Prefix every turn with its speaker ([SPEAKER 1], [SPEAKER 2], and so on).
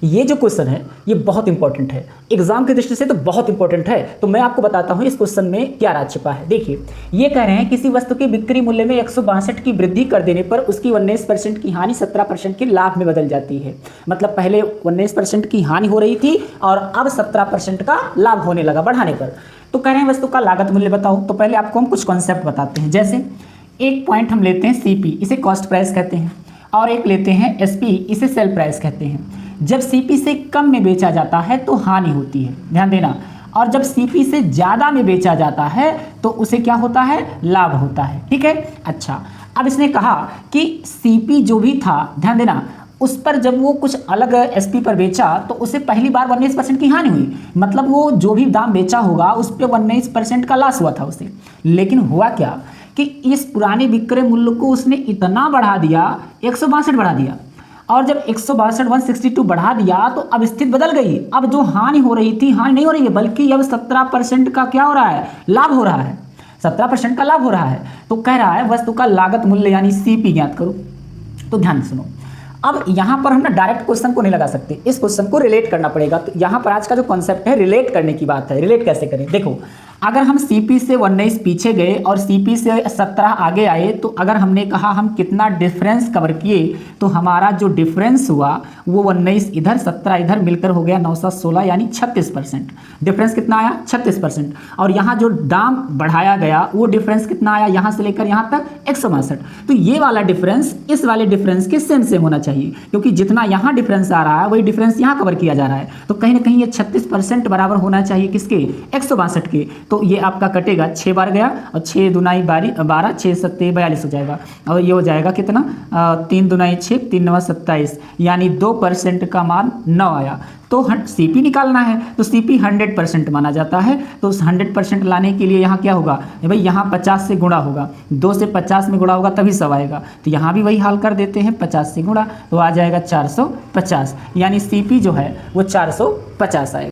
[SPEAKER 1] ये जो क्वेश्चन है ये बहुत इंपॉर्टेंट है, एग्जाम की दृष्टि से तो बहुत इंपॉर्टेंट है। तो मैं आपको बताता हूँ इस क्वेश्चन में क्या राज छिपा है। देखिए, ये कह रहे हैं किसी वस्तु के बिक्री मूल्य में 162 की वृद्धि कर देने पर उसकी 19% की हानि 17% के लाभ में बदल जाती है। मतलब पहले 19% की हानि हो रही थी और अब 17% का लाभ होने लगा बढ़ाने पर। तो कह रहे हैं वस्तु का लागत मूल्य बताओ। तो पहले आपको हम कुछ कॉन्सेप्ट बताते हैं। जैसे एक पॉइंट हम लेते हैं सीपी, इसे कॉस्ट प्राइस कहते हैं, और एक लेते हैं एसपी, इसे सेल प्राइस कहते हैं। जब सीपी से कम में बेचा जाता है तो हानि होती है, ध्यान देना। और जब सीपी से ज़्यादा में बेचा जाता है तो उसे क्या होता है, लाभ होता है। ठीक है। अच्छा, अब इसने कहा कि सीपी जो भी था, ध्यान देना, उस पर जब वो कुछ अलग एसपी पर बेचा तो उसे पहली बार 19% की हानि हुई। मतलब वो जो भी दाम बेचा होगा उस पर 19% का लॉस हुआ था उसे। लेकिन हुआ क्या कि इस पुराने विक्रय मूल्य को उसने इतना बढ़ा दिया, 162 बढ़ा दिया। और जब 162 162 बढ़ा दिया तो अब स्थिति बदल गई। अब जो हानि हो रही थी, हानि नहीं हो रही है, बल्कि अब 17% का क्या हो रहा है, लाभ हो रहा है। 17% का लाभ हो रहा है। तो कह रहा है वस्तु का लागत मूल्य यानी सीपी ज्ञात करो। तो ध्यान से सुनो, अब यहां पर हम ना डायरेक्ट क्वेश्चन को नहीं लगा सकते, इस क्वेश्चन को रिलेट करना पड़ेगा। तो यहां पर आज का जो कॉन्सेप्ट है रिलेट करने की बात है। रिलेट कैसे करें, देखो, अगर हम सीपी से 19 पीछे गए और सीपी से 17 आगे आए तो अगर हमने कहा हम कितना डिफरेंस कवर किए तो हमारा जो डिफरेंस हुआ वो 19 इधर 17 इधर मिलकर हो गया 916 यानी 36%। डिफरेंस कितना आया, 36%। और यहाँ जो दाम बढ़ाया गया वो डिफरेंस कितना आया, यहाँ से लेकर यहाँ तक 162। तो ये वाला डिफरेंस इस वाले डिफरेंस के सेम सेम होना चाहिए, क्योंकि जितना यहाँ डिफरेंस आ रहा है वही डिफरेंस यहाँ कवर किया जा रहा है। तो कहीं ना कहीं ये 36% बराबर होना चाहिए किसके, 162 के। तो ये आपका कटेगा, 6 बार गया और 6 दूनाई 12, 6 सत्ते 42 हो जाएगा। और ये हो जाएगा कितना, 3 दूनाई 6, 3 नवा 27, यानी 2% का मान 9 आया। तो सीपी निकालना है तो सीपी 100% माना जाता है। तो उस 100% लाने के लिए यहाँ क्या होगा भाई, यहाँ 50 से गुणा होगा, 2 से 50 में गुणा होगा तभी 100 आएगा। तो यहाँ भी वही हाल कर देते हैं, 50 से गुणा तो आ जाएगा 450, यानी सीपी जो है वो 450 आएगा।